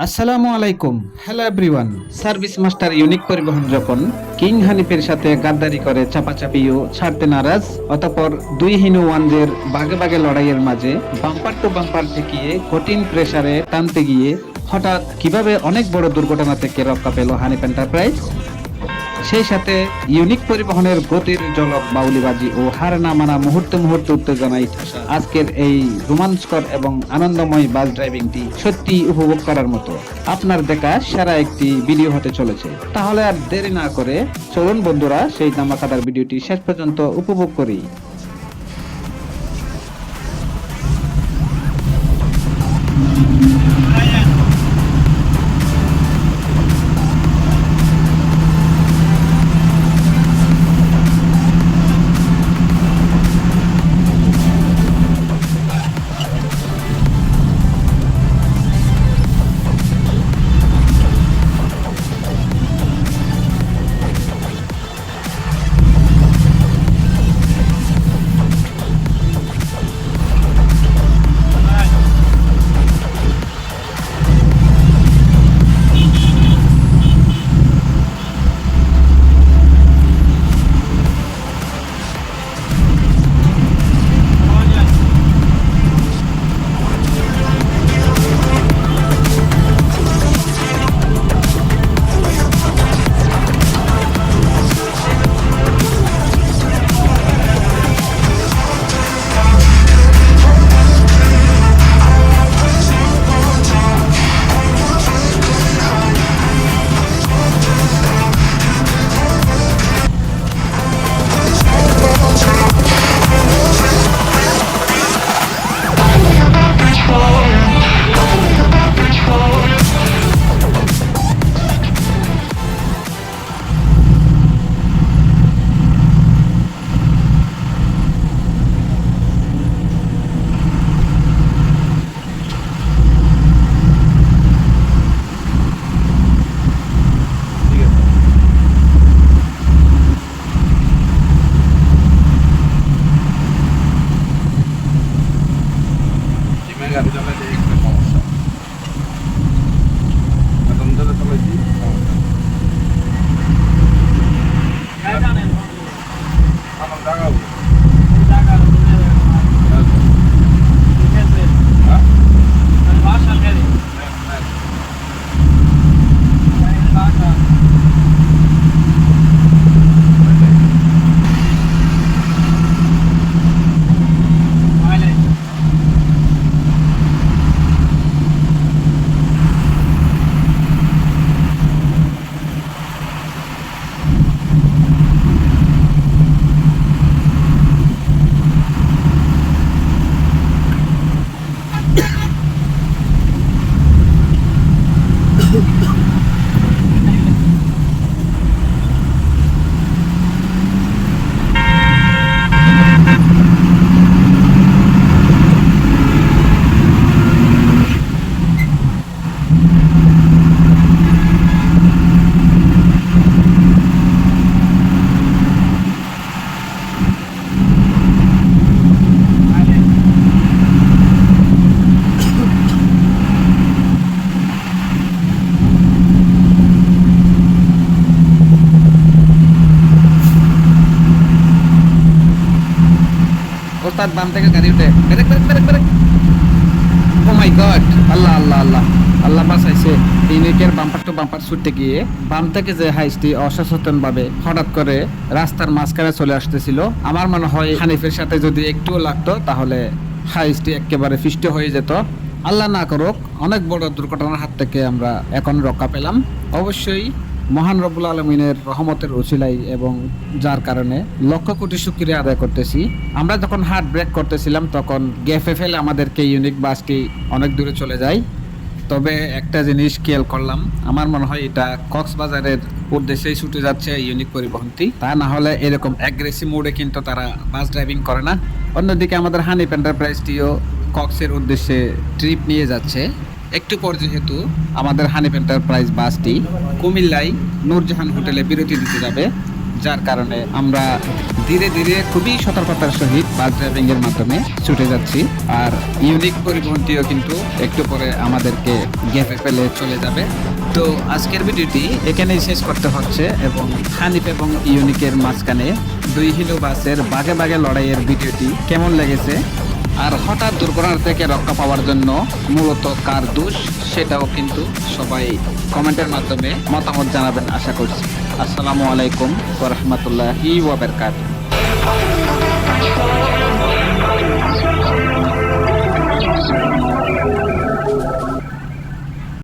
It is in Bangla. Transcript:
আসসালামু আলাইকুম। Hello everyone. Service master unique পরিবহন যখন কিং হানিফের সাথে গাদ্দারি করে চাপাচাপিও ছাড়তে নারাজ, অতঃপর দুই হিনু ওয়ানজের বাগে বাগে লড়াইয়ের মাঝে বাম্পার টু বাম্পার ঠেকিয়ে কঠিন প্রেসারে টানতে গিয়ে হঠাৎ কিভাবে অনেক বড় দুর্ঘটনা থেকে রক্ষা পেল হানিফ এন্টারপ্রাইজ, সেই সাথে ইউনিক পরিবহনের গতির জলক বাউলিবাজি ও হার না মানা মুহূর্তে মুহূর্তে উত্তেজনায় ঠাসা আজকের এই রোমাঞ্চকর এবং আনন্দময় বাস ড্রাইভিংটি সত্যি উপভোগ করার মতো আপনার দেখা সেরা একটি ভিডিও হতে চলেছে। তাহলে আর দেরি না করে চলুন বন্ধুরা সেই ধামাকাদার ভিডিওটি শেষ পর্যন্ত উপভোগ করি। গাড়ি চালাইলে একটা সমস্যা, এখন ধরে চালাইছি সমস্যা। আমার জায়গা হবে। ওস্তাদ বাম থেকে গাড়ি উঠে ব্রেক ব্রেক ব্রেক ব্রেক। ও মাই গড, আল্লাহ আল্লাহ আল্লাহ আল্লাহ বাঁচাইছে। ইউনিকের বাম্পার টু বাম্পার ছুটতে গিয়ে বাম থেকে যে হাইসটি অসচেতন ভাবে হঠাৎ করে রাস্তার মাঝখানে চলে আসতেছিল, আমার মনে হয় হানিফের সাথে যদি একটুও লাগতো তাহলে হাইসটি একেবারে ফিষ্ট হয়ে যেত। আল্লাহ না করুক, অনেক বড় দুর্ঘটনার হাত থেকে আমরা এখন রক্ষা পেলাম। অবশ্যই মহান রব্বুল আলমিনের রহমতের উছিলাই, এবং যার কারণে লক্ষ কোটি শুকরিয়া আদায় করতেছি। আমরা যখন হার্ড ব্রেক করতেছিলাম তখন গ্যাফে ফেলে আমাদেরকে ইউনিক বাসটি অনেক দূরে চলে যায়। তবে একটা জিনিস খেয়াল করলাম, আমার মনে হয় এটা কক্সবাজারের উদ্দেশ্যেই ছুটে যাচ্ছে ইউনিক পরিবহনটি, তা না হলে এরকম অ্যাগ্রেসিভ মোডে কিন্তু তারা বাস ড্রাইভিং করে না। অন্যদিকে আমাদের হানিফ এন্টারপ্রাইজটিও কক্সের উদ্দেশ্যে ট্রিপ নিয়ে যাচ্ছে। একটু পর যেহেতু আমাদের হানিফ এন্টারপ্রাইজ বাসটি কুমিল্লায় নূরজাহান হোটেলে বিরতি দিতে যাবে, যার কারণে আমরা ধীরে ধীরে খুবই সতর্কতার সহিত বাস ড্রাইভিং এর মাধ্যমে ছুটে যাচ্ছি। আর ইউনিক পরিবহনটিও কিন্তু একটু পরে আমাদেরকে গেপে ফেলে চলে যাবে। তো আজকের ভিডিওটি এখানেই শেষ করতে হচ্ছে এবং হানিফ এবং ইউনিকের মাঝখানে দুই হিলো বাসের বাগে বাগে লড়াইয়ের ভিডিওটি কেমন লেগেছে, আর হঠাৎ দুর্ঘটনা থেকে রক্ষা পাওয়ার জন্য মূলত কার দোষ সেটাও কিন্তু সবাই কমেন্টের মাধ্যমে মতামত জানাবেন আশা করছি। আসসালামু আলাইকুম ওয়া রাহমাতুল্লাহি ওয়া বারাকাতুহু।